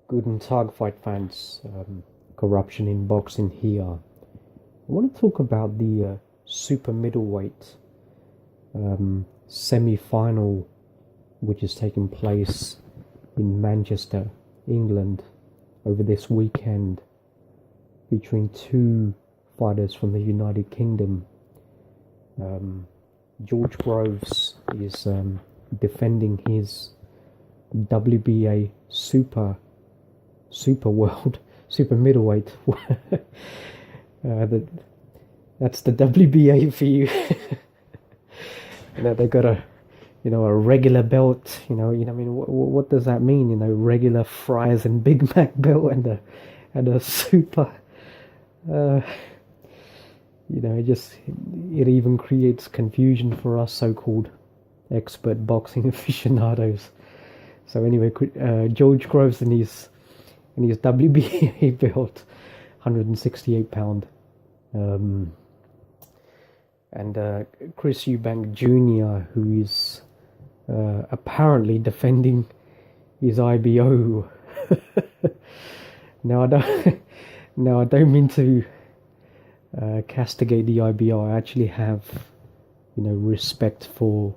Guten Tag, fight fans. Corruption in boxing here. I want to talk about the super middleweight semi-final, which is taking place in Manchester, England, over this weekend, featuring two fighters from the United Kingdom. George Groves is defending his WBA super world, super middleweight. That's the WBA for you. They got a regular belt. I mean, what does that mean? Regular fries and Big Mac belt and a super. It even creates confusion for us so-called expert boxing aficionados. So anyway, George Groves in his WBA belt, 168 pound, and Chris Eubank Jr., who is apparently defending his IBO. Now I don't mean to castigate the IBO. I actually have respect for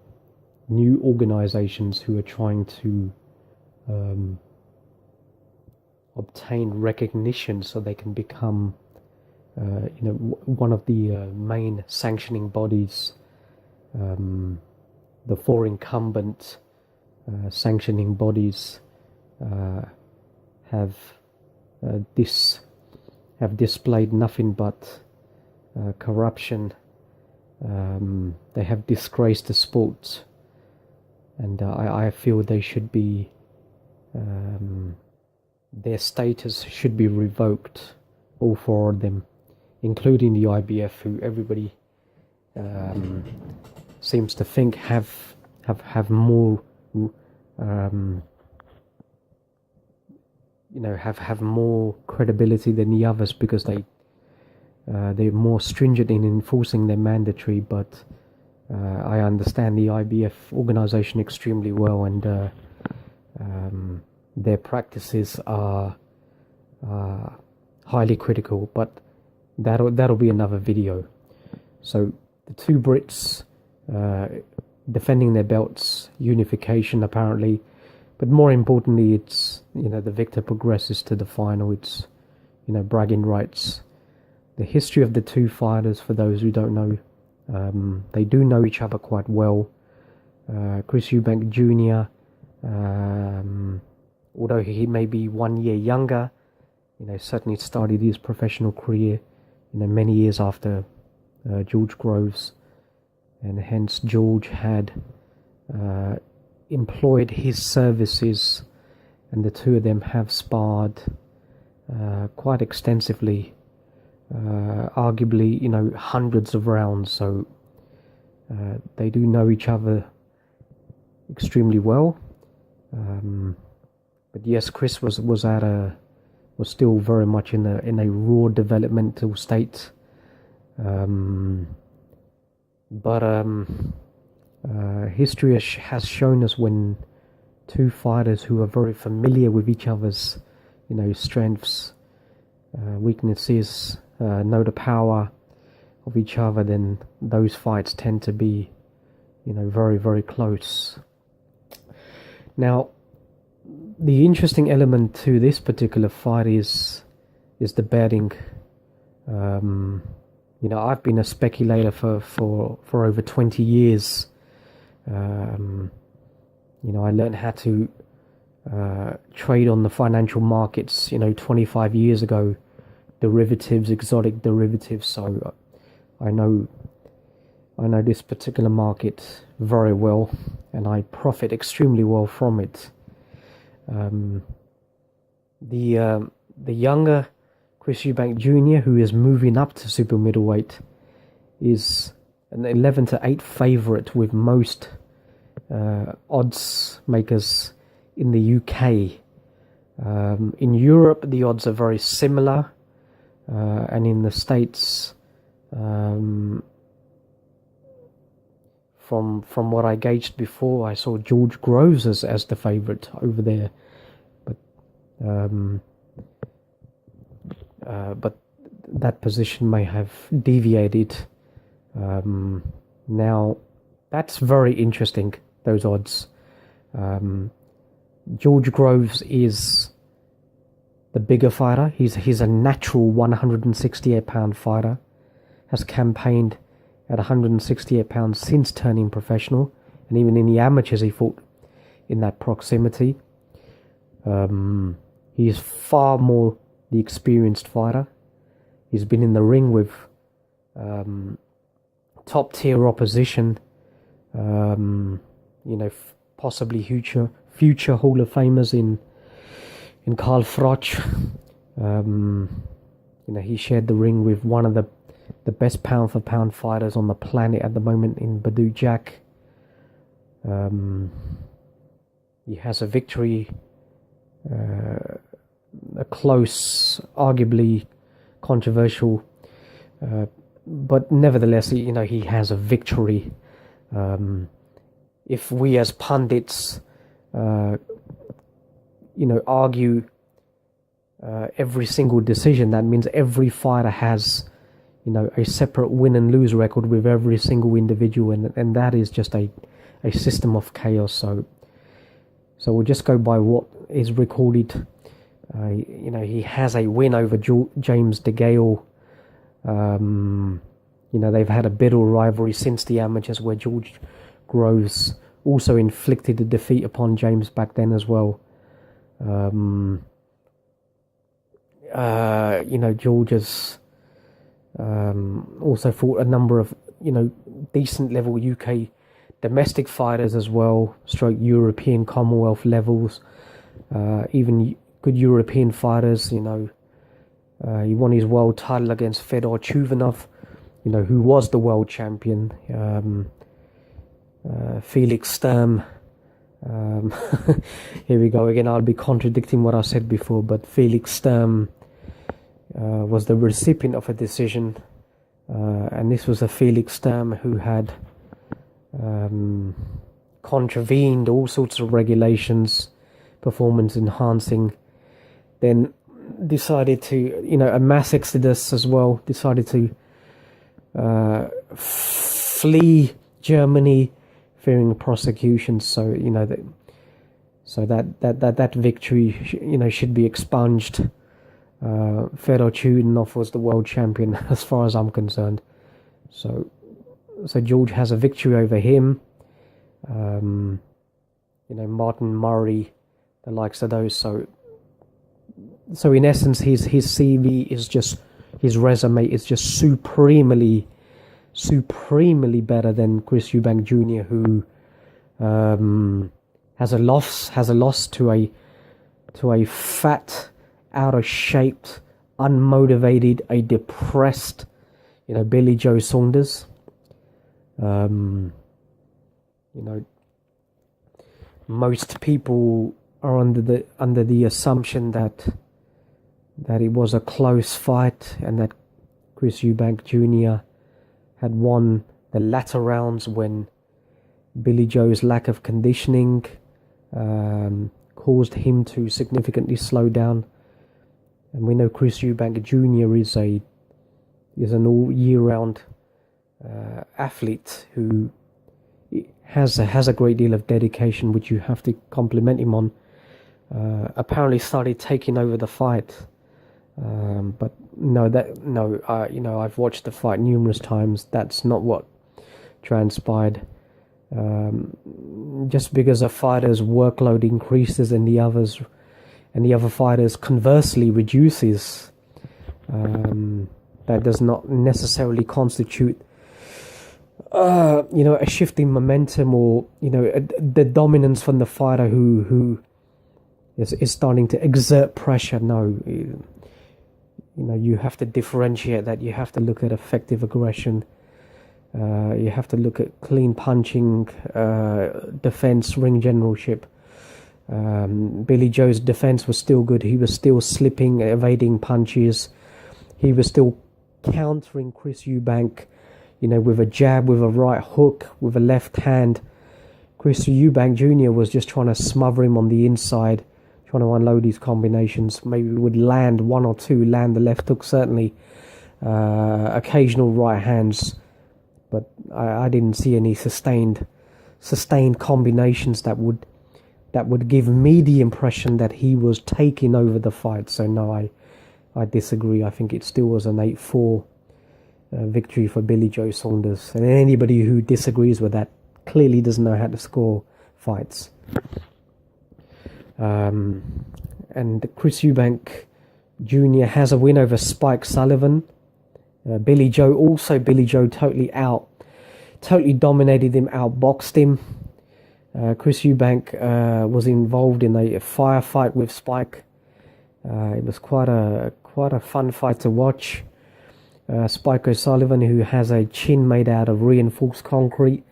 new organizations who are trying to obtain recognition so they can become one of the main sanctioning bodies. The four incumbent sanctioning bodies have displayed nothing but corruption. They have disgraced the sport, and I feel they should be their status should be revoked, all four of them, including the IBF, who everybody seems to think have more have more credibility than the others because they're more stringent in enforcing their mandatory. But I understand the IBF organization extremely well, and their practices are highly critical, but that'll be another video. So the two Brits defending their belts, unification apparently, but more importantly, it's the victor progresses to the final. It's bragging rights. The history of the two fighters, for those who don't know, they do know each other quite well. Chris Eubank Jr., although he may be 1 year younger, certainly started his professional career, many years after George Groves, and hence George had employed his services, and the two of them have sparred quite extensively, arguably, hundreds of rounds. So they do know each other extremely well. But yes, Chris was still very much in a raw developmental state. But history has shown us when two fighters who are very familiar with each other's, strengths, weaknesses, know the power of each other, then those fights tend to be, very, very close. Now, the interesting element to this particular fight is the betting. I've been a speculator for over 20 years. I learned how to trade on the financial markets, 25 years ago, derivatives, exotic derivatives. So I know this particular market very well, and I profit extremely well from it. The younger Chris Eubank Jr., who is moving up to super middleweight, is an 11-8 favorite with most odds makers in the UK. In Europe, the odds are very similar, and in the States, from what I gauged before, I saw George Groves as the favorite over there. But but that position may have deviated. Now, that's very interesting, those odds. George Groves is the bigger fighter. He's a natural 168-pound fighter. Has campaigned at 168 pounds since turning professional, and even in the amateurs he fought in that proximity. He is far more the experienced fighter. He's been in the ring with top tier opposition, possibly future Hall of Famers in Carl Froch. He shared the ring with one of the best pound for pound fighters on the planet at the moment in Badou Jack. He has a victory, a close, arguably controversial, but nevertheless, he has a victory. If we as pundits, argue every single decision, that means every fighter has a separate win and lose record with every single individual, and that is just a system of chaos. So we'll just go by what is recorded. He has a win over James DeGale. They've had a bitter rivalry since the amateurs, where George Groves also inflicted a defeat upon James back then as well. George has also fought a number of decent level UK domestic fighters as well, stroke European Commonwealth levels, even good European fighters. He won his world title against Fedor Chuvanov, who was the world champion. Felix Sturm. Here we go again. I'll be contradicting what I said before, but Felix Sturm was the recipient of a decision, and this was a Felix Sturm who had contravened all sorts of regulations, performance enhancing, then decided to, a mass exodus as well, decided to flee Germany, fearing prosecution. So that victory, should be expunged. Fedor Chuvanov was the world champion as far as I'm concerned. So George has a victory over him. Martin Murray, the likes of those. So in essence, his CV is just, his resume is just supremely better than Chris Eubank Jr., who has a loss to a fat, out of shape, unmotivated, a depressed, Billy Joe Saunders. Most people are under the assumption that it was a close fight and that Chris Eubank Jr. had won the latter rounds when Billy Joe's lack of conditioning caused him to significantly slow down. And we know Chris Eubank Jr. is an all year round athlete who has a great deal of dedication, which you have to compliment him on. Apparently started taking over the fight, but I've watched the fight numerous times. That's not what transpired. Just because a fighter's workload increases and the other fighters conversely reduces, that does not necessarily constitute a shift in momentum, or the dominance from the fighter who is starting to exert pressure. No, you have to differentiate that. You have to look at effective aggression. You have to look at clean punching, defense, ring generalship. Billy Joe's defense was still good. He was still slipping, evading punches. He was still countering Chris Eubank, with a jab, with a right hook, with a left hand. Chris Eubank Jr. was just trying to smother him on the inside, trying to unload his combinations. Maybe would land one or two, land the left hook, certainly occasional right hands, but I didn't see any sustained combinations that would give me the impression that he was taking over the fight. So no, I disagree. I think it still was an 8-4 victory for Billy Joe Saunders, and anybody who disagrees with that clearly doesn't know how to score fights. And Chris Eubank Jr. has a win over Spike Sullivan. Billy Joe totally dominated him, outboxed him. Chris Eubank was involved in a firefight with Spike. It was quite a fun fight to watch. Spike O'Sullivan, who has a chin made out of reinforced concrete,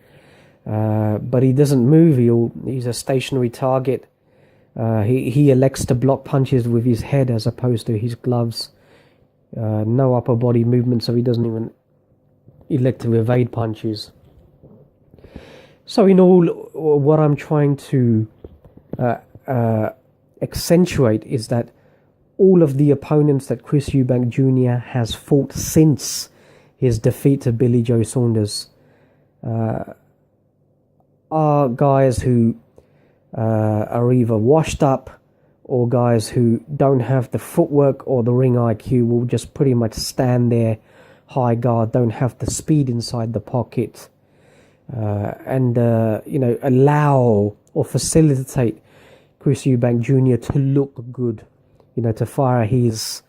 but he doesn't move. He's a stationary target. He elects to block punches with his head as opposed to his gloves. No upper body movement, so he doesn't even elect to evade punches. So in all, what I'm trying to accentuate is that all of the opponents that Chris Eubank Jr. has fought since his defeat to Billy Joe Saunders are guys who are either washed up or guys who don't have the footwork or the ring IQ, will just pretty much stand there high guard, don't have the speed inside the pocket, and allow or facilitate Chris Eubank Jr. to look good, to fire his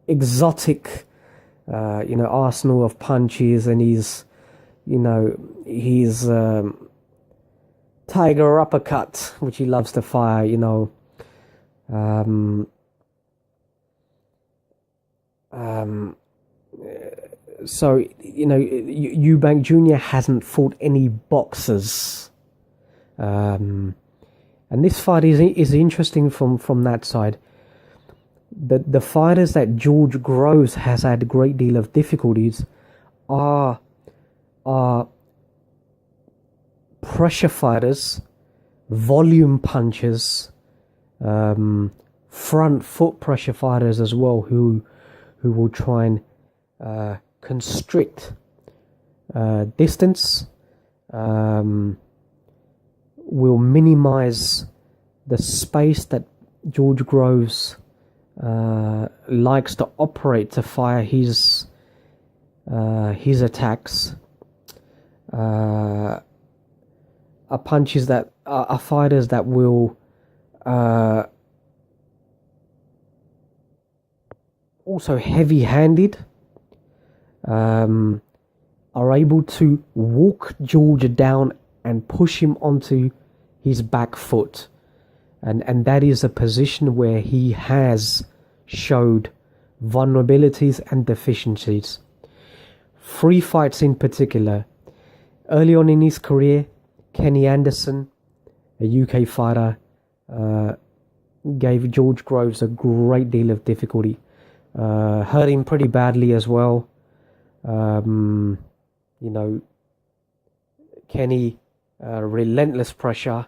exotic arsenal of punches and his tiger uppercut, which he loves to fire. So Eubank Jr. hasn't fought any boxers, and this fight is interesting from that side. The fighters that George Groves has had a great deal of difficulties are pressure fighters, volume punchers, front foot pressure fighters as well, who will try and constrict distance, will minimize the space that George Groves likes to operate to fire his attacks. Are punches that are fighters that will also heavy-handed, are able to walk George down and push him onto his back foot, and that is a position where he has showed vulnerabilities and deficiencies. 3 fights in particular. Early on in his career, Kenny Anderson, a UK fighter, gave George Groves a great deal of difficulty. Hurt him pretty badly as well. Kenny, relentless pressure,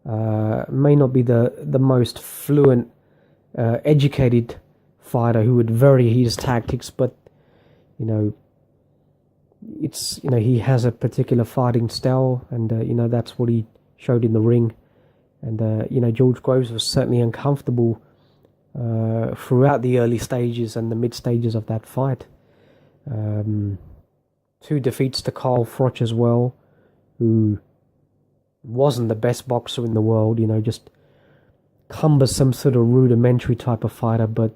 may not be the most fluent, educated fighter who would vary his tactics, but he has a particular fighting style, and that's what he showed in the ring. And George Groves was certainly uncomfortable throughout the early stages and the mid stages of that fight. 2 defeats to Carl Froch as well, who wasn't the best boxer in the world, just cumbersome sort of rudimentary type of fighter, but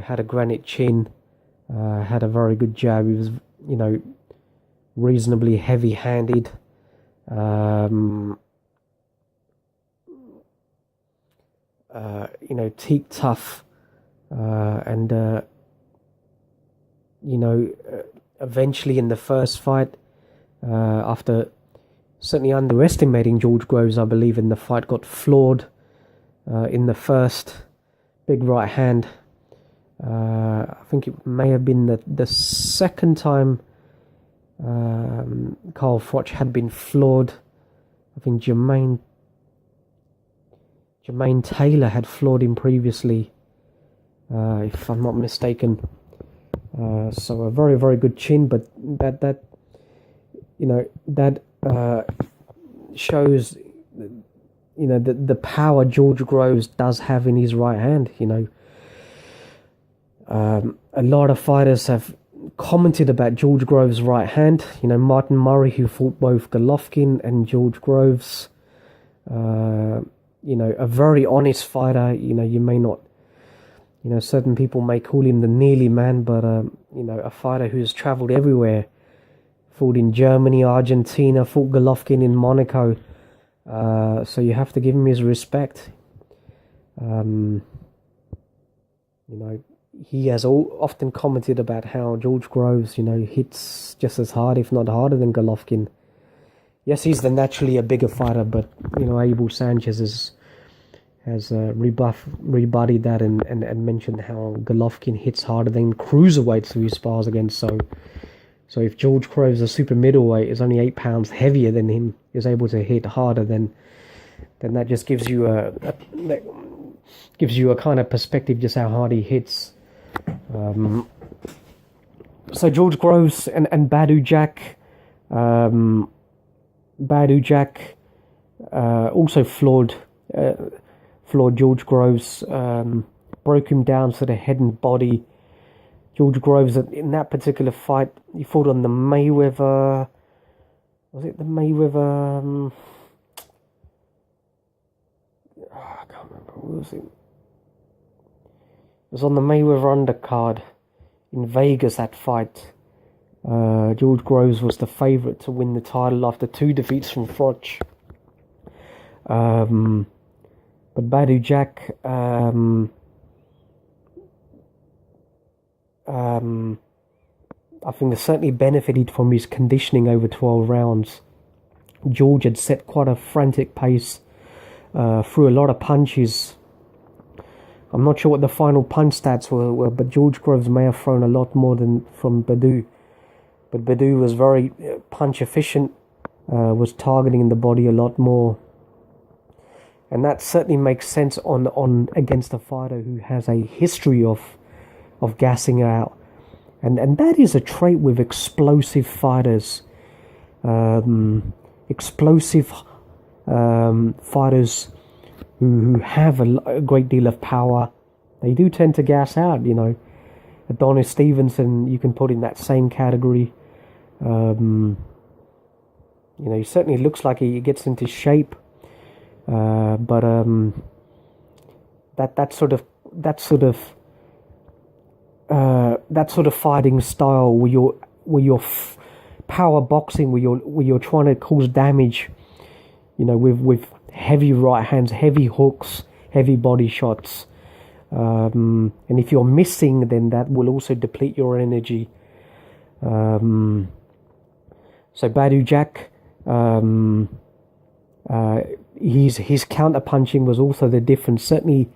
had a granite chin, had a very good jab. He was reasonably heavy-handed. Teak tough, and eventually in the first fight, after certainly underestimating George Groves, I believe in the fight, got floored in the first big right hand. I think it may have been the second time Carl Froch had been floored. I think Jermaine Jermaine Taylor had floored him previously, if I'm not mistaken. So a very, very good chin, but that shows, the power George Groves does have in his right hand. A lot of fighters have commented about George Groves' right hand. Martin Murray, who fought both Golovkin and George Groves, a very honest fighter. You may not, certain people may call him the Nearly Man, but a fighter who's traveled everywhere, fought in Germany, Argentina, fought Golovkin in Monaco. So you have to give him his respect. He has often commented about how George Groves, hits just as hard, if not harder, than Golovkin. Yes, he's naturally a bigger fighter, but Abel Sanchez has rebutted that and mentioned how Golovkin hits harder than cruiserweights who he spars against. So if George Groves, a super middleweight, is only 8 pounds heavier than him, is able to hit harder, then that just gives you a kind of perspective just how hard he hits. So George Groves and Badu Jack, also floored George Groves, broke him down to the head and body. George Groves, in that particular fight, he fought on the Mayweather. Was it the Mayweather? I can't remember. What was it? It was on the Mayweather undercard in Vegas. That fight, George Groves was the favourite to win the title after 2 defeats from Froch. But Badu Jack, I think has certainly benefited from his conditioning over 12 rounds. George had set quite a frantic pace, threw a lot of punches. I'm not sure what the final punch stats were, but George Groves may have thrown a lot more than from Badu. But Badu was very punch efficient, was targeting the body a lot more. And that certainly makes sense on against a fighter who has a history of gassing out. And that is a trait with explosive fighters. Explosive fighters who have a great deal of power, they do tend to gas out. Adonis Stevenson, you can put in that same category. He certainly looks like he gets into shape, but that sort of fighting style where you're power boxing, where you're trying to cause damage, with heavy right hands, heavy hooks, heavy body shots, and if you're missing, then that will also deplete your energy. So Badu Jack, his counter punching was also the difference. Certainly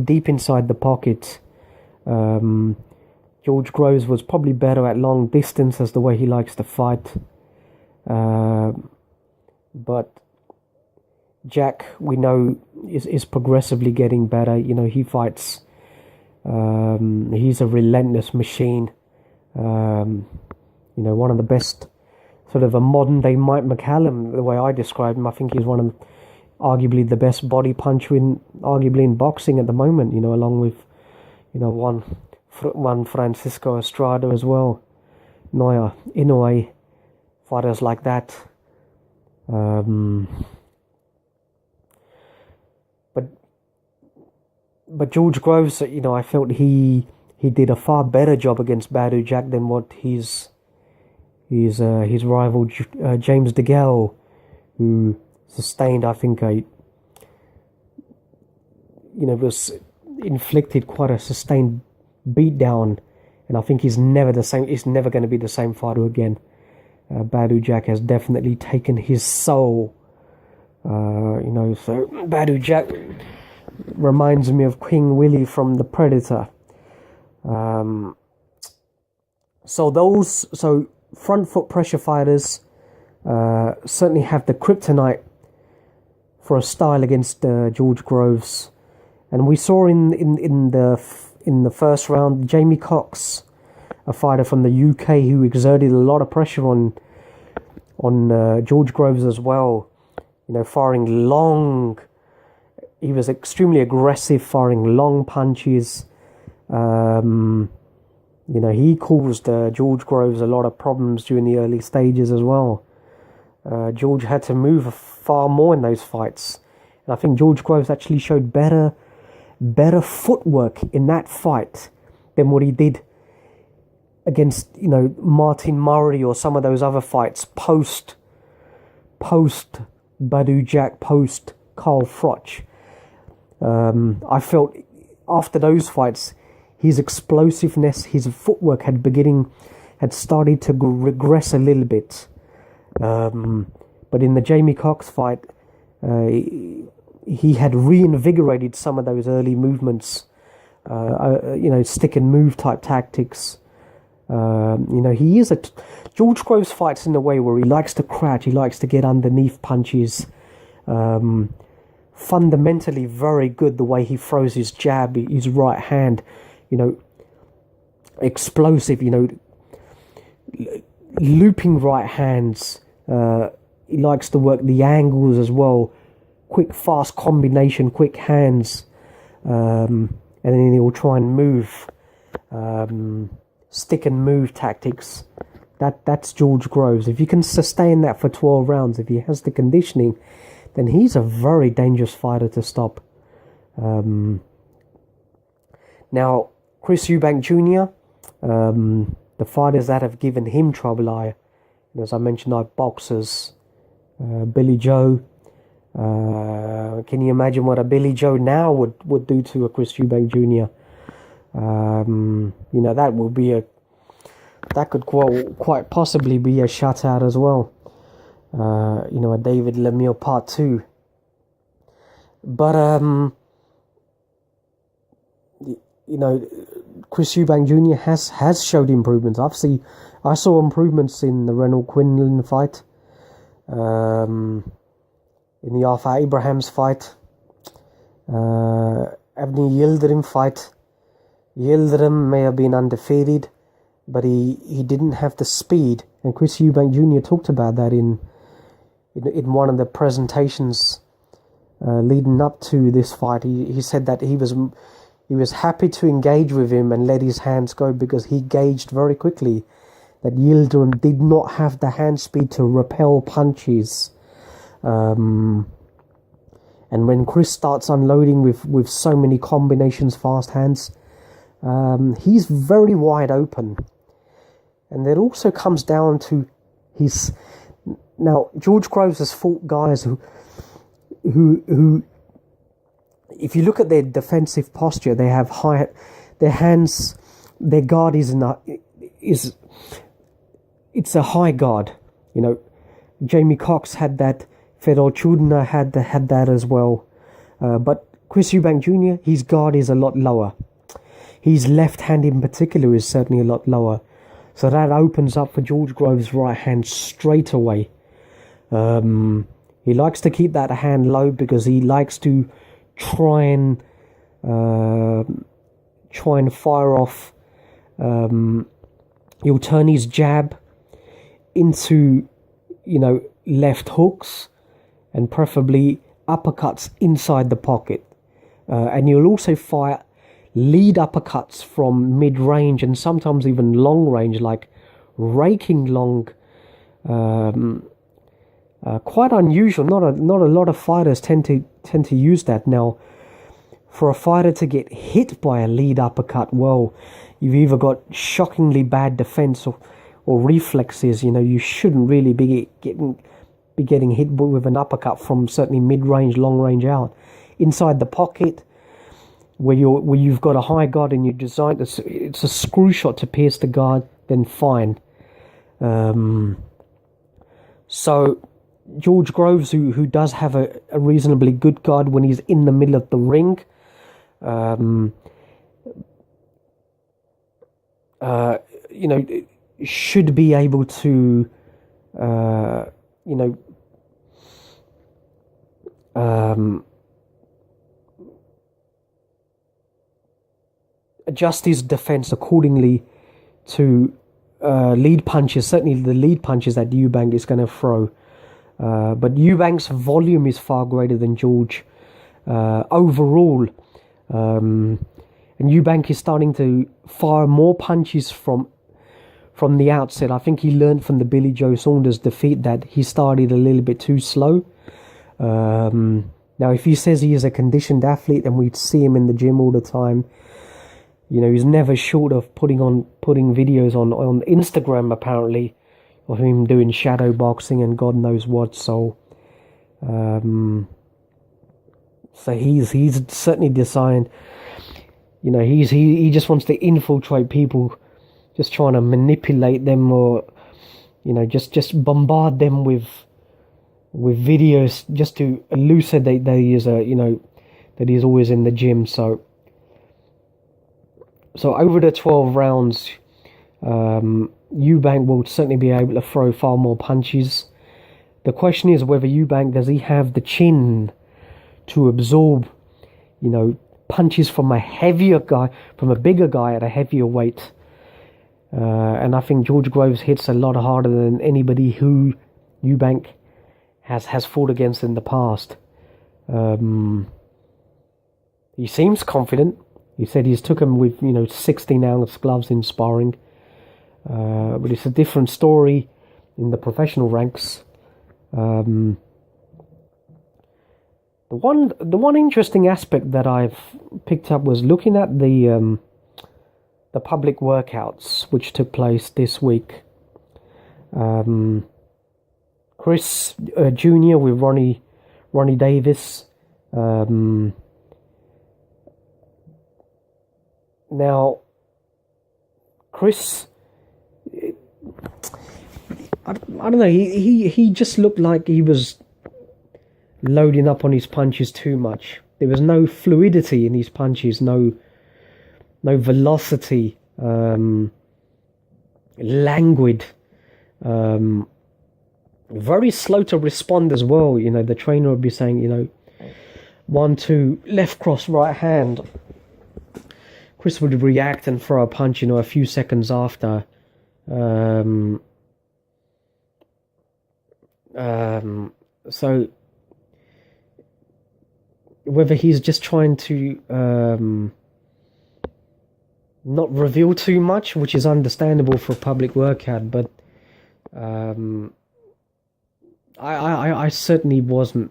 deep inside the pocket. George Groves was probably better at long distance, as the way he likes to fight. But Jack, we know, is progressively getting better. He fights. He's a relentless machine. One of the best, sort of a modern day Mike McCallum, the way I describe him. I think he's one of arguably the best body puncher arguably in boxing at the moment. Along with one Francisco Estrada as well, Noya Inoue, fighters like that. But George Groves, I felt he did a far better job against Badu Jack than what his rival James DeGale, who sustained, I think, was inflicted quite a sustained beatdown, and I think he's never the same. He's never going to be the same fighter again. Badu Jack has definitely taken his soul. So Badu Jack reminds me of King Willie from The Predator. So front foot pressure fighters certainly have the kryptonite for a style against George Groves. And we saw in the first round, Jamie Cox, a fighter from the UK who exerted a lot of pressure on George Groves as well. You know, firing long. He was extremely aggressive, firing long punches. You know, he caused George Groves a lot of problems during the early stages as well. George had to move far more in those fights. And I think George Groves actually showed better footwork in that fight than what he did against, you know, Martin Murray or some of those other fights post Badu Jack, post Carl Froch. I felt after those fights, his explosiveness, his footwork had started to regress a little bit. But in the Jamie Cox fight, he had reinvigorated some of those early movements, you know, stick and move type tactics. You know, he is George Groves fights in a way where he likes to crouch, he likes to get underneath punches. Fundamentally very good the way he throws his jab, his right hand, you know, explosive, you know, looping right hands. He likes to work the angles as well, quick fast combination, quick hands, and then he'll try and move, stick and move tactics. That's George Groves. If you can sustain that for 12 rounds, if he has the conditioning, then he's a very dangerous fighter to stop. Now, Chris Eubank Jr., the fighters that have given him trouble as I mentioned, are boxers. Billy Joe. Can you imagine what a Billy Joe now would do to a Chris Eubank Jr.? You know, that could quite possibly be a shutout as well. You know, a David Lemieux Part 2. But, you know, Chris Eubank Jr. has showed improvements. I saw improvements in the Renault Quinlan fight, in the Arthur Abrahams fight, Avni Yildirim fight. Yildirim may have been undefeated, but he didn't have the speed, and Chris Eubank Jr. talked about that in one of the presentations leading up to this fight. He said that he was happy to engage with him and let his hands go because he gauged very quickly that Yildirim did not have the hand speed to repel punches. And when Chris starts unloading with so many combinations, fast hands, he's very wide open. And that also comes down to his... Now, George Groves has fought guys who if you look at their defensive posture, they have their hands, their guard it's a high guard. You know, Jamie Cox had that, Fedor Chudna had that as well. But Chris Eubank Jr., his guard is a lot lower. His left hand in particular is certainly a lot lower. So that opens up for George Groves' right hand straight away. He likes to keep that hand low because he likes to try and fire off. He'll turn his jab into, you know, left hooks and preferably uppercuts inside the pocket. And you'll also fire lead uppercuts from mid-range and sometimes even long range, like raking long. Quite unusual. Not a lot of fighters tend to use that. Now, for a fighter to get hit by a lead uppercut, well, you've either got shockingly bad defense or reflexes. You know, you shouldn't really be getting hit with an uppercut from certainly mid-range, long range out. Inside the pocket, where you've got a high guard and you designed it's a screw shot to pierce the guard, then fine. So George Groves, who does have a reasonably good guard when he's in the middle of the ring, you know, should be able to, you know, adjust his defense accordingly to lead punches, certainly the lead punches that Eubank is going to throw. But Eubank's volume is far greater than George overall. And Eubank is starting to fire more punches from the outset. I think he learned from the Billy Joe Saunders defeat that he started a little bit too slow. Now, if he says he is a conditioned athlete and we'd see him in the gym all the time, you know, he's never short of putting videos on Instagram, apparently, of him doing shadow boxing and God knows what. So he's certainly decided, you know, he just wants to infiltrate people, just trying to manipulate them, or, you know, just bombard them with videos just to elucidate that he is that he's always in the gym. So over the 12 rounds, Eubank will certainly be able to throw far more punches. The question is whether Eubank, does he have the chin to absorb, you know, punches from a heavier guy, from a bigger guy at a heavier weight. And I think George Groves hits a lot harder than anybody who Eubank has fought against in the past. He seems confident. He said he's took him with, 16-ounce gloves in sparring. But it's a different story in the professional ranks. The one interesting aspect that I've picked up was looking at the public workouts which took place this week. Chris Jr. with Ronnie Davis. Now, Chris, I don't know. He just looked like he was loading up on his punches too much. There was no fluidity in his punches, no velocity, languid, very slow to respond as well. The trainer would be saying, 1, 2, left cross, right hand. Chris would react and throw a punch, a few seconds after. So whether he's just trying to not reveal too much, which is understandable for a public workout, but I certainly wasn't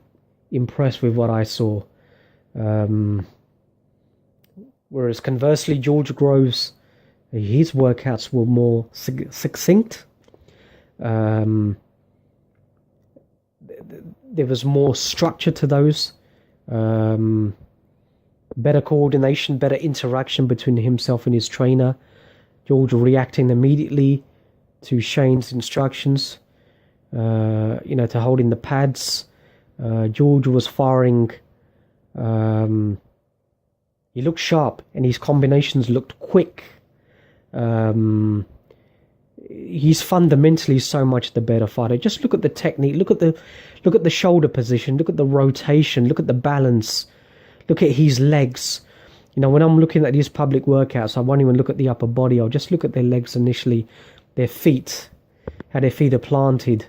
impressed with what I saw. Whereas conversely, George Groves, his workouts were more succinct. There was more structure to those. Better coordination, better interaction between himself and his trainer. George reacting immediately to Shane's instructions, to holding the pads. George was firing. He looked sharp, and his combinations looked quick. He's fundamentally so much the better fighter. Just look at the technique. Look at the shoulder position. Look at the rotation. Look at the balance. Look at his legs. When I'm looking at these public workouts, I won't even look at the upper body. I'll just look at their legs initially, their feet, how their feet are planted.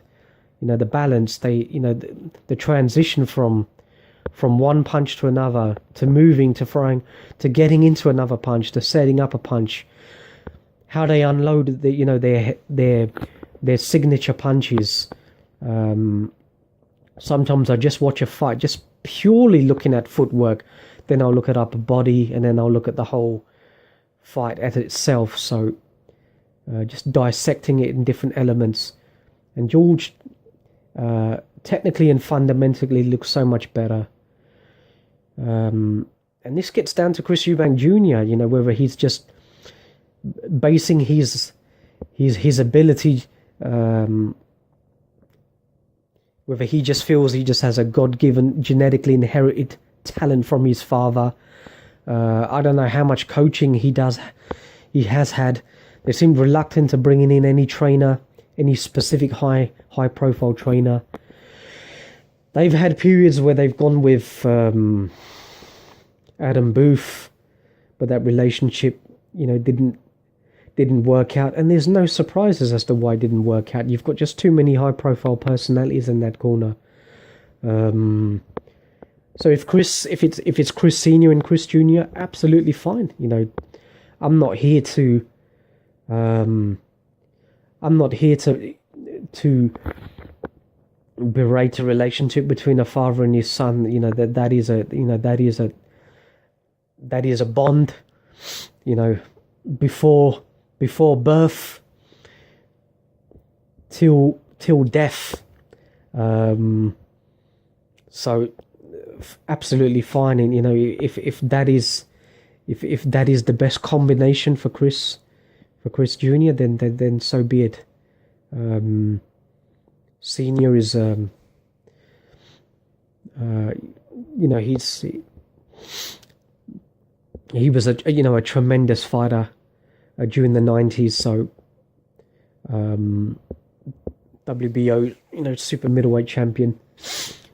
The balance. The transition from one punch to another, to moving, to throwing, to getting into another punch, to setting up a punch. How they unload their signature punches. Sometimes I just watch a fight, just purely looking at footwork. Then I'll look at upper body, and then I'll look at the whole fight at itself. So just dissecting it in different elements. And George, technically and fundamentally, looks so much better. And this gets down to Chris Eubank Jr., whether he's just basing his ability, whether he just feels he just has a God-given, genetically inherited talent from his father. I don't know how much coaching he has had. They seem reluctant to bringing in any trainer, any specific high-profile trainer. They've had periods where they've gone with Adam Booth, but that relationship, didn't work out. And there's no surprises as to why it didn't work out. You've got just too many high-profile personalities in that corner. So if it's Chris Senior and Chris Junior, absolutely fine. I'm not here to berate a relationship between a father and his son. That is a bond. Before birth till death. So absolutely fine. And if that is the best combination for Chris Jr., then so be it. Senior is he was a tremendous fighter during the 90s. So WBO super middleweight champion.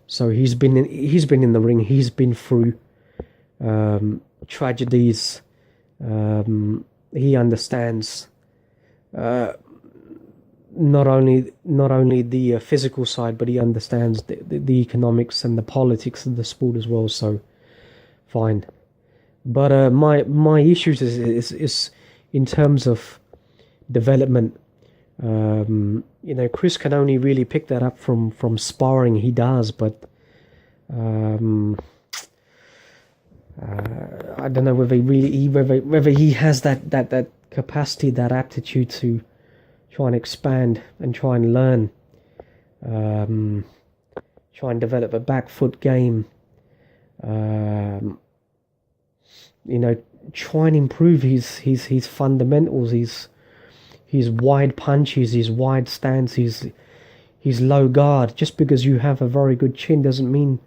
So he's been in the ring. He's been through tragedies. He understands not only the physical side, but he understands the economics and the politics of the sport as well. So fine. But my issues is in terms of development. Chris can only really pick that up from sparring. He does, but I don't know whether he has that capacity, that aptitude to try and expand and try and learn, try and develop a back foot game, try and improve his fundamentals, his wide punches, his wide stance, his low guard. Just because you have a very good chin doesn't mean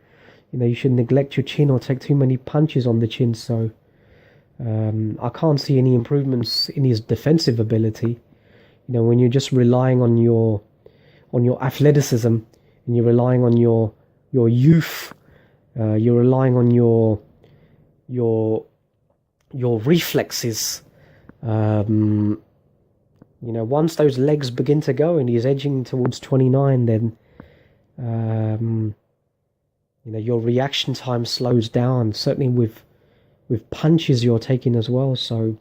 you should neglect your chin or take too many punches on the chin. So I can't see any improvements in his defensive ability. When you're just relying on your athleticism and you're relying on your youth, you're relying on your reflexes. Once those legs begin to go and he's edging towards 29, then your reaction time slows down. Certainly with punches you're taking as well. So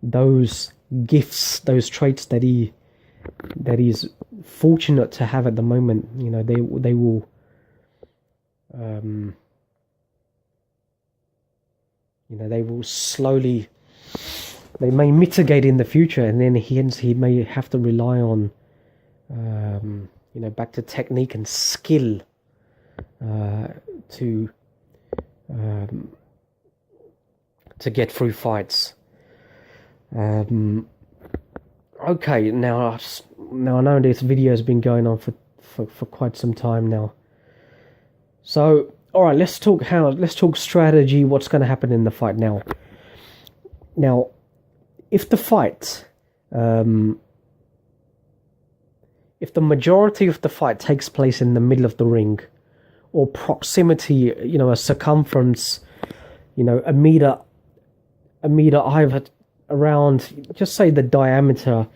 those gifts, those traits that he's fortunate to have at the moment, they will they will slowly, they may mitigate in the future, and then he may have to rely on back to technique and skill to get through fights. Okay, now I know this video has been going on for quite some time now. So, all right, let's talk strategy. What's going to happen in the fight now? Now, if the fight, if the majority of the fight takes place in the middle of the ring, or proximity, a circumference, a meter either around, just say the diameter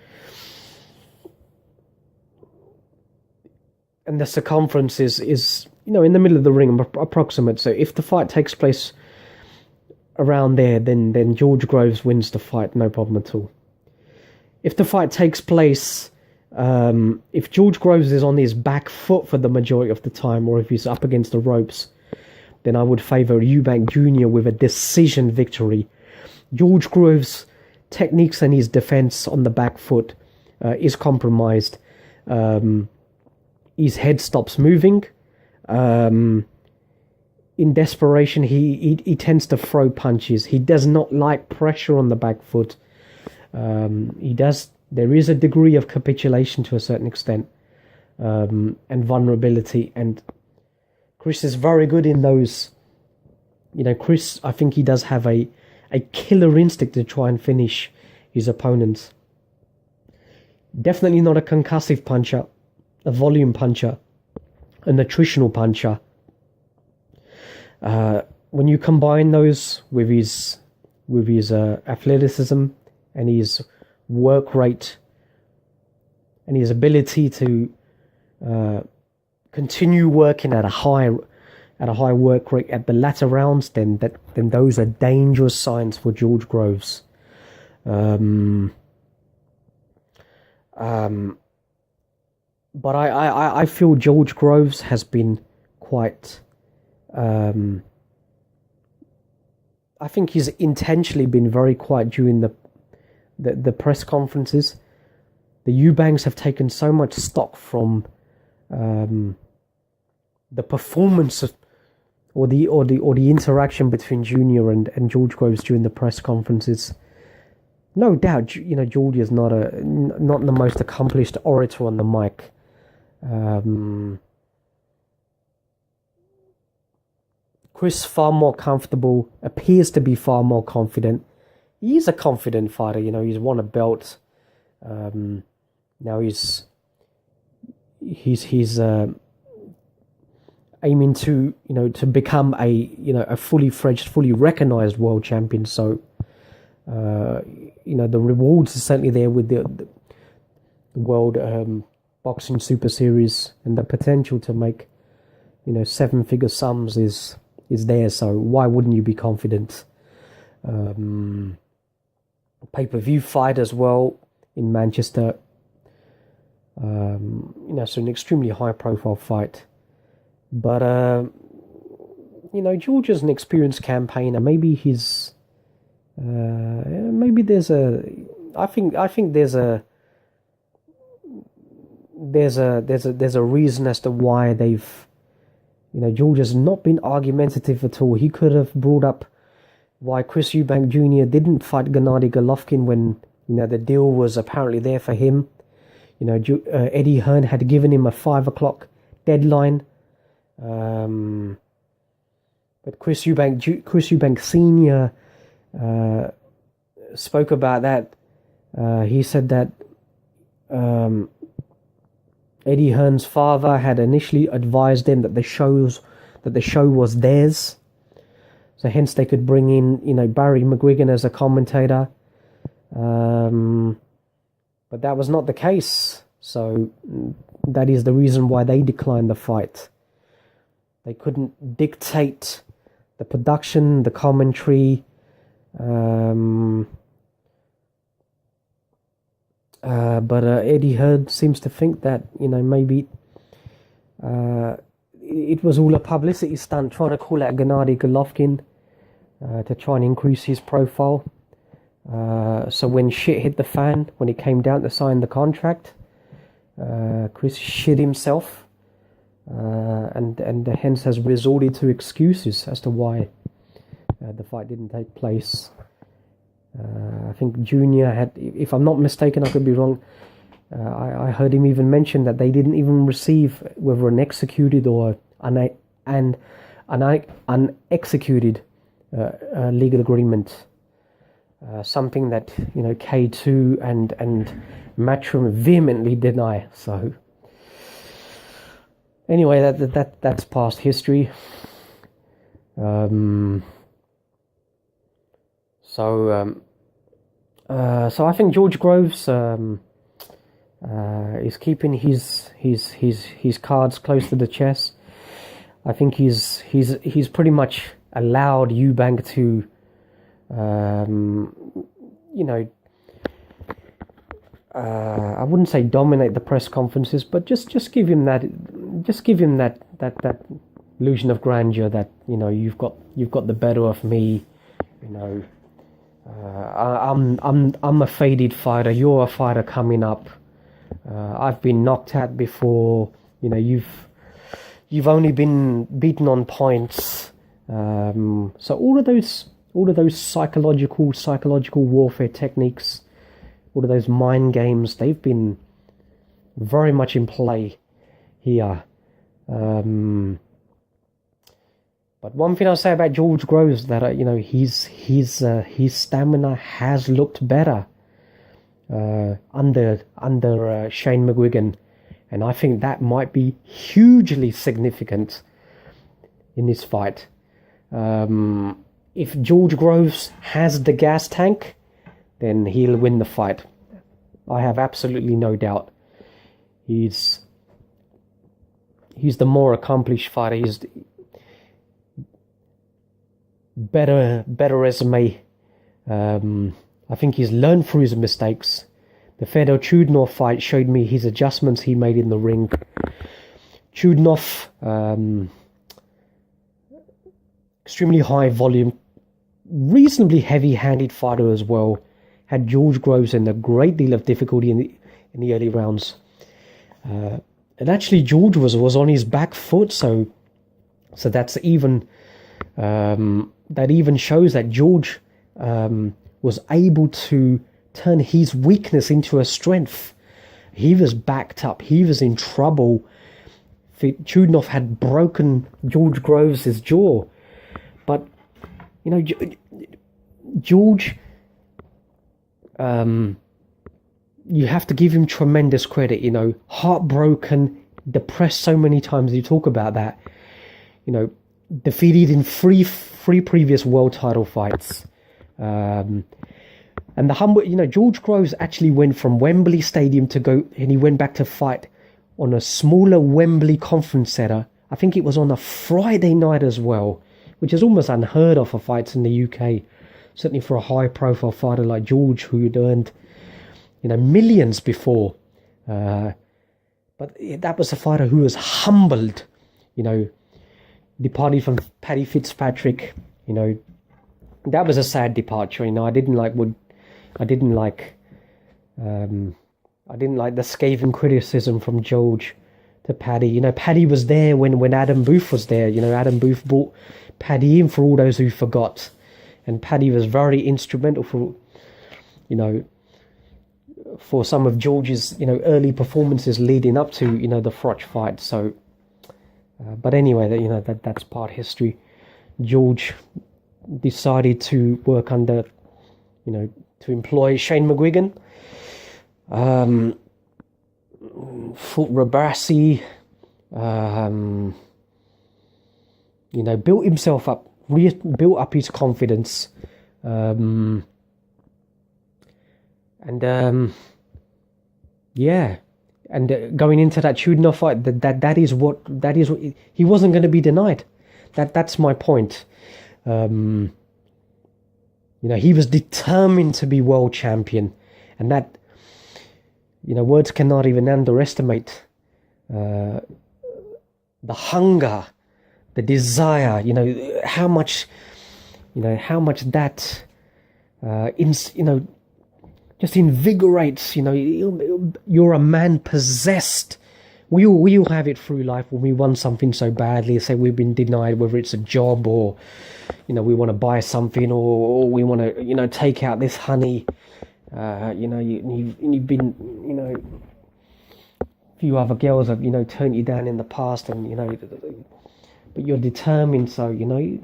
and the circumference is in the middle of the ring, approximate. So if the fight takes place around there, then George Groves wins the fight, no problem at all. If the fight takes place, if George Groves is on his back foot for the majority of the time, or if he's up against the ropes, then I would favour Eubank Jr. with a decision victory. George Groves' techniques and his defence on the back foot is compromised. His head stops moving. In desperation, he tends to throw punches. He does not like pressure on the back foot. There is a degree of capitulation to a certain extent, and vulnerability. And Chris is very good in those. Chris, I think he does have a killer instinct to try and finish his opponents. Definitely not a concussive puncher, a volume puncher. a nutritional puncher. When you combine those with his athleticism and his work rate and his ability to continue working at a high work rate at the latter rounds, then those are dangerous signs for George Groves. But I feel George Groves has been quite. I think he's intentionally been very quiet during the press conferences. The Eubanks have taken so much stock from the performance of, or the interaction between Junior and George Groves during the press conferences. No doubt, George is not the most accomplished orator on the mic. Chris far more comfortable, appears to be far more confident. He's a confident fighter, he's won a belt. Now he's aiming to become a fully fledged, fully recognized world champion. So the rewards are certainly there with the World Boxing Super Series, and the potential to make 7-figure sums is there. So why wouldn't you be confident? Pay-per-view fight as well in Manchester. So an extremely high-profile fight. But George is an experienced campaigner. Maybe he's maybe there's a. I think there's a reason as to why they've. George has not been argumentative at all. He could have brought up why Chris Eubank Jr. didn't fight Gennady Golovkin when the deal was apparently there for him. Eddie Hearn had given him a 5 o'clock deadline. But Chris Eubank Sr. Spoke about that. He said that Eddie Hearn's father had initially advised them that the show was theirs, so hence they could bring in Barry McGuigan as a commentator. But that was not the case. So that is the reason why they declined the fight. They couldn't dictate the production, the commentary. But Eddie Hearn seems to think that maybe it was all a publicity stunt, trying to call out Gennady Golovkin to try and increase his profile. So when shit hit the fan, when it came down to sign the contract, Chris shit himself, and hence has resorted to excuses as to why the fight didn't take place. I think Junior had, if I'm not mistaken, I could be wrong, I heard him even mention that they didn't even receive whether an executed or an unexecuted legal agreement. Something that K2 and Matchroom vehemently deny. So anyway, that's past history. So I think George Groves is keeping his cards close to the chest. I think he's pretty much allowed Eubank to I wouldn't say dominate the press conferences, but just give him that illusion of grandeur that you've got the better of me. I'm a faded fighter. You're a fighter coming up. I've been knocked out before. You've only been beaten on points. So all of those psychological warfare techniques, all of those mind games, they've been very much in play here. But one thing I'll say about George Groves that his stamina has looked better under Shane McGuigan And I think that might be hugely significant in this fight. If George Groves has the gas tank, then he'll win the fight. I have absolutely no doubt. He's the more accomplished fighter. He's better resume. I think he's learned through his mistakes. The Fedor Chudinov fight showed me his adjustments he made in the ring. Chudinov, extremely high volume, reasonably heavy-handed fighter as well. Had George Groves in a great deal of difficulty in the early rounds. And actually, George was on his back foot, so that's even that even shows that George was able to turn his weakness into a strength. He was backed up. He was in trouble. Chudinov had broken George Groves' jaw, but you know, George. You have to give him tremendous credit. You know, heartbroken, depressed so many times. You talk about that. You know, defeated in three previous world title fights. And the humble, you know, George Groves actually went from Wembley Stadium and he went back to fight on a smaller Wembley Conference Centre. I think it was on a Friday night as well, which is almost unheard of for fights in the UK. Certainly for a high-profile fighter like George, who had earned, you know, millions before. But that was a fighter who was humbled, you know, departed from Paddy Fitzpatrick. You know, that was a sad departure. You know, I didn't like the scathing criticism from George to Paddy. You know, Paddy was there when Adam Booth was there. You know, Adam Booth brought Paddy in, for all those who forgot. And Paddy was very instrumental for, you know, for some of George's, you know, early performances leading up to, you know, the Froch fight. So, but anyway, you know, that's part history. George decided to work under, you know, to employ Shane McGuigan, fought Rabassi, you know, built himself up. Built up his confidence, yeah, and going into that Chudinov fight, that is what he wasn't going to be denied. That's my point. You know, he was determined to be world champion, and that, you know, words cannot even underestimate the hunger, the desire, you know, how much that, just invigorates, you know, you're a man possessed. We all have it through life when we want something so badly, say we've been denied, whether it's a job or, you know, we want to buy something or we want to, you know, take out this honey, you know, you've been, you know, a few other girls have, you know, turned you down in the past, and, you know, but you're determined, so, you know, and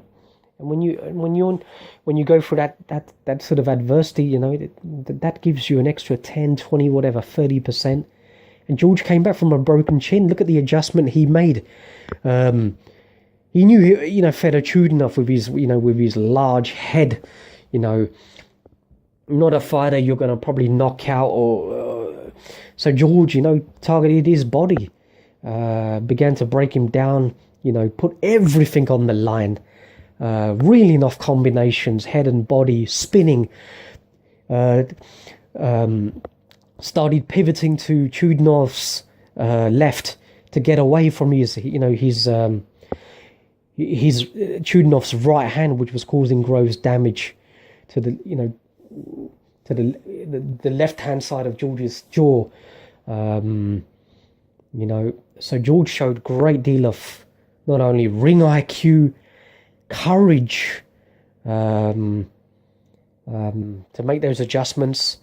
when you go through that sort of adversity, you know, that gives you an extra 10, 20, whatever, 30%. And George came back from a broken chin. Look at the adjustment he made. He knew, you know, Fedor Chudinov with his large head, you know, not a fighter you're going to probably knock out, or so George, you know, targeted his body, began to break him down, you know, put everything on the line, reeling off combinations, head and body, spinning, started pivoting to Chudinov's left to get away from his Chudinov's right hand, which was causing Groves damage to the, you know, to the left hand side of George's jaw. You know, so George showed great deal of not only ring IQ, courage, to make those adjustments,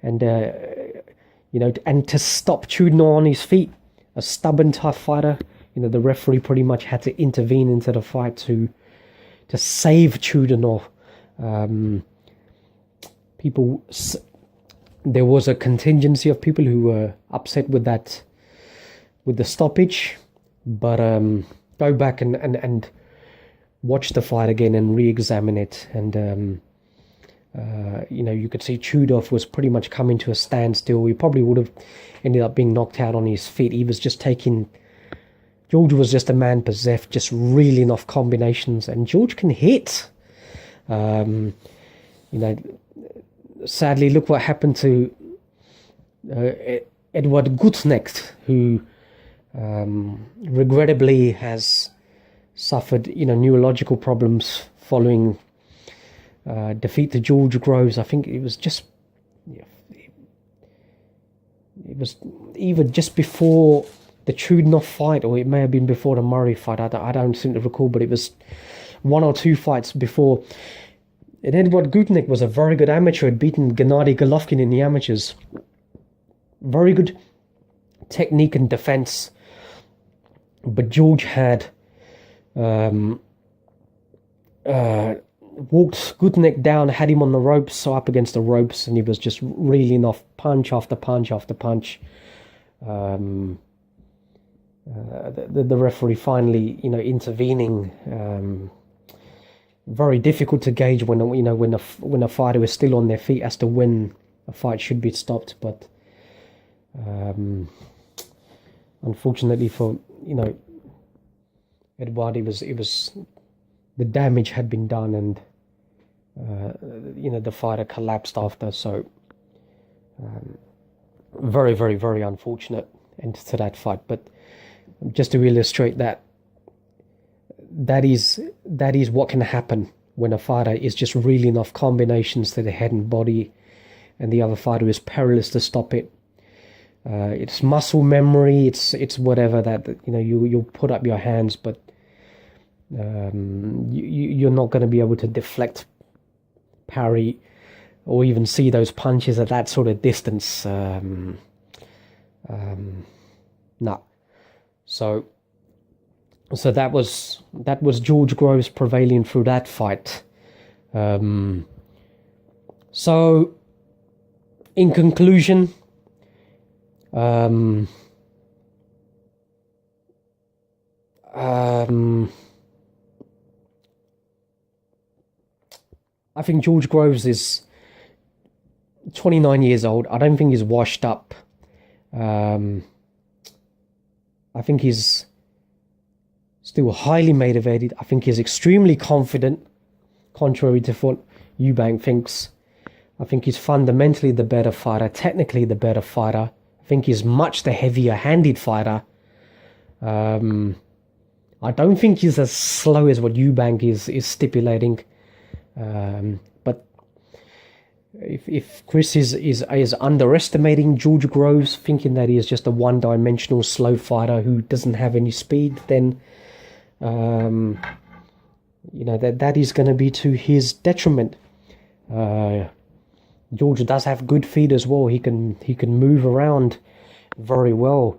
and you know, and to stop Chudinov on his feet. A stubborn, tough fighter. You know, the referee pretty much had to intervene into the fight to save Chudinov. There was a contingency of people who were upset with that with the stoppage, but go back and watch the fight again and re-examine it. And you could see Chudov was pretty much coming to a standstill. He probably would have ended up being knocked out on his feet. He was just George was just a man possessed, just reeling off combinations, and George can hit. Sadly, look what happened to Edward Gutknecht, who regrettably has suffered, neurological problems following defeat to George Groves. I think it was either just before the Chudnoff fight, or it may have been before the Murray fight. I don't seem to recall, but it was one or two fights before. And Edward Gutknecht was a very good amateur, had beaten Gennady Golovkin in the amateurs. Very good technique and defense. But George had walked Gutknecht down, had him on the ropes, so up against the ropes, and he was just reeling off punch after punch after punch. The referee finally, intervening. Very difficult to gauge when a fighter is still on their feet as to when a fight should be stopped. But unfortunately for Edward, it was the damage had been done, and the fighter collapsed after. So very, very, very unfortunate end to that fight. But just to illustrate that is what can happen when a fighter is just reeling off combinations to the head and body, and the other fighter is powerless to stop it. It's muscle memory. It's whatever that you'll put up your hands, but you're not going to be able to deflect, parry, or even see those punches at that sort of distance. No. So that was George Groves prevailing through that fight. So in conclusion, I think George Groves is 29 years old. I don't think he's washed up. I think he's still highly motivated. I think he's extremely confident, contrary to what Eubank thinks. I think he's fundamentally the better fighter, technically the better fighter. I think he's much the heavier-handed fighter. I don't think he's as slow as what Eubank is stipulating. But if Chris is underestimating George Groves, thinking that he is just a one-dimensional slow fighter who doesn't have any speed, then that is going to be to his detriment. George does have good feet as well. He can move around very well.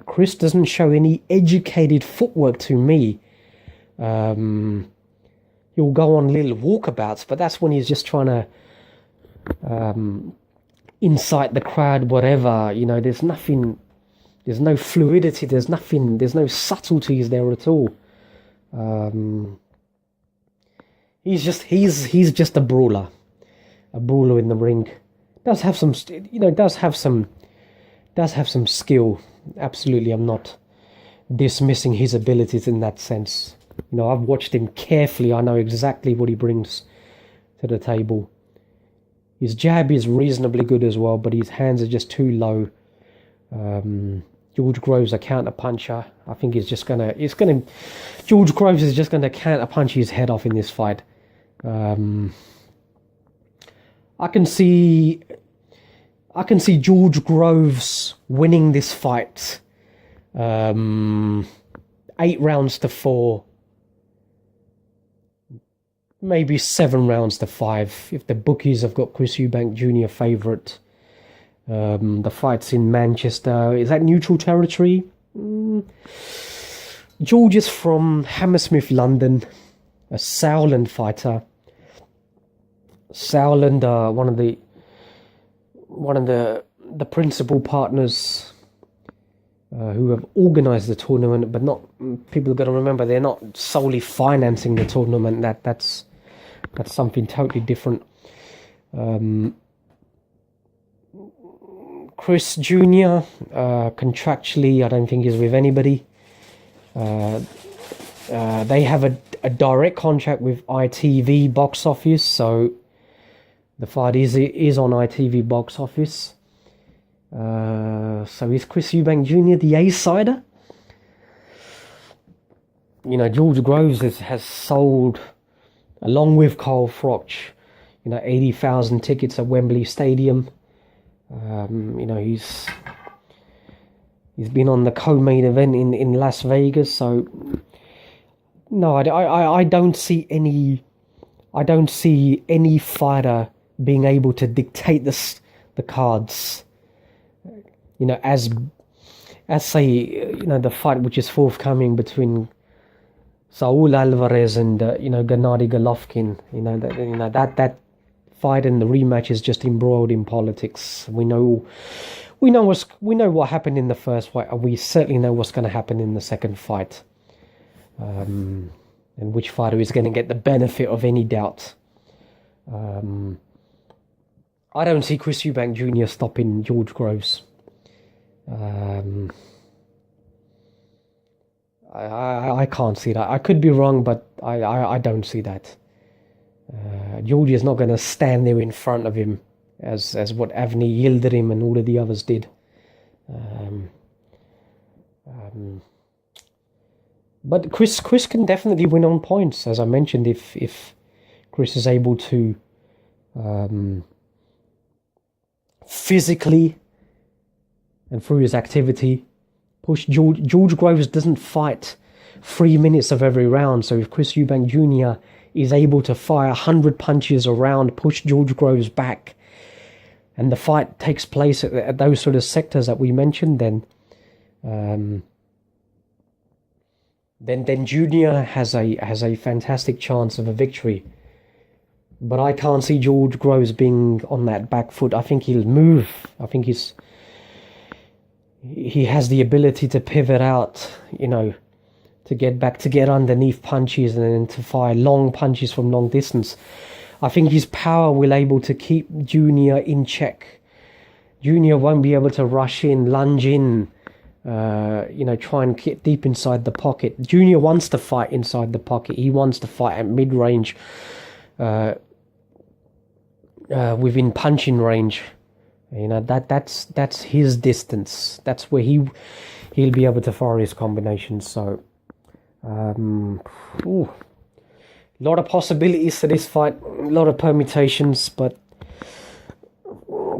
Chris doesn't show any educated footwork to me. He'll go on little walkabouts, but that's when he's just trying to incite the crowd, whatever. There's nothing, there's no fluidity, there's no subtleties there at all. He's just a brawler in the ring. Does have some skill. Absolutely, I'm not dismissing his abilities in that sense. I've watched him carefully. I know exactly what he brings to the table. His jab is reasonably good as well, but his hands are just too low. George Groves a counter puncher. I think George Groves is just gonna counter punch his head off in this fight. I can see George Groves winning this fight 8-4, maybe 7-5 if the bookies have got Chris Eubank Jr. favourite. The fight's in Manchester. Is that neutral territory? George is from Hammersmith, London, a Sowland fighter. Sowland, one of the principal partners who have organised the tournament, but not, people have got to remember, they're not solely financing the tournament. That's something totally different. Chris Jr. Contractually, I don't think he's with anybody. They have a direct contract with ITV box office, so the fight is on ITV box office. So is Chris Eubank Jr. the A-sider? You know, George Groves has sold, along with Carl Froch, 80,000 tickets at Wembley Stadium. He's been on the co-main event in Las Vegas. So no, I don't see any fighter being able to dictate the cards. As say, the fight which is forthcoming between Saul Alvarez and Gennady Golovkin. That fight and the rematch is just embroiled in politics. We know what happened in the first fight, and we certainly know what's going to happen in the second fight. And which fighter is going to get the benefit of any doubt. I don't see Chris Eubank Jr. stopping George Groves. I can't see that. I could be wrong, but I don't see that. George is not going to stand there in front of him as what Avni Yildirim and all of the others did. But Chris can definitely win on points, as I mentioned, if Chris is able to physically and through his activity push George Groves doesn't fight 3 minutes of every round. So if Chris Eubank Jr. is able to fire 100 punches a round, push George Groves back, and the fight takes place at those sort of sectors that we mentioned, then Junior has a fantastic chance of a victory. But I can't see George Groves being on that back foot. I think he'll move. I think he has the ability to pivot out, to get back, to get underneath punches and then to fire long punches from long distance. I think his power will able to keep Junior in check. Junior won't be able to rush in, lunge in, try and get deep inside the pocket. Junior wants to fight inside the pocket. He wants to fight at mid-range, within punching range. That's his distance. That's where he'll be able to fire his combinations. So, a lot of possibilities to this fight, a lot of permutations, but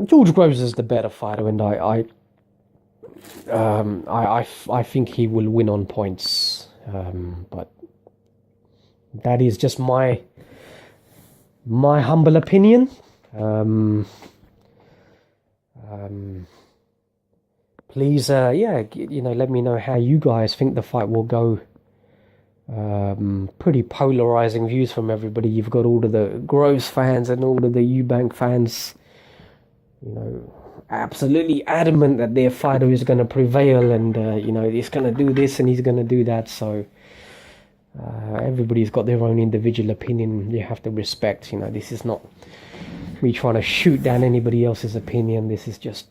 George Groves is the better fighter, and I think he will win on points. But that is just my humble opinion. Please, let me know how you guys think the fight will go. Pretty polarizing views from everybody. You've got all of the Groves fans and all of the Eubank fans, absolutely adamant that their fighter is going to prevail, and he's going to do this and he's going to do that. So everybody's got their own individual opinion. You have to respect. This is not me trying to shoot down anybody else's opinion. This is just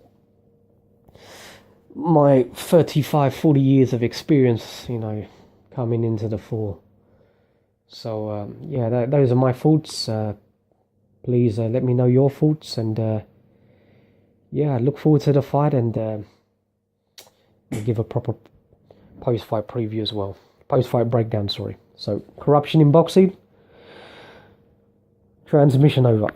my 35-40 years of experience, coming into the fore. So those are my thoughts. Please let me know your thoughts, and I look forward to the fight, and I'll give a proper post-fight preview as well. Post-fight breakdown, sorry. So, corruption in boxing. Transmission over.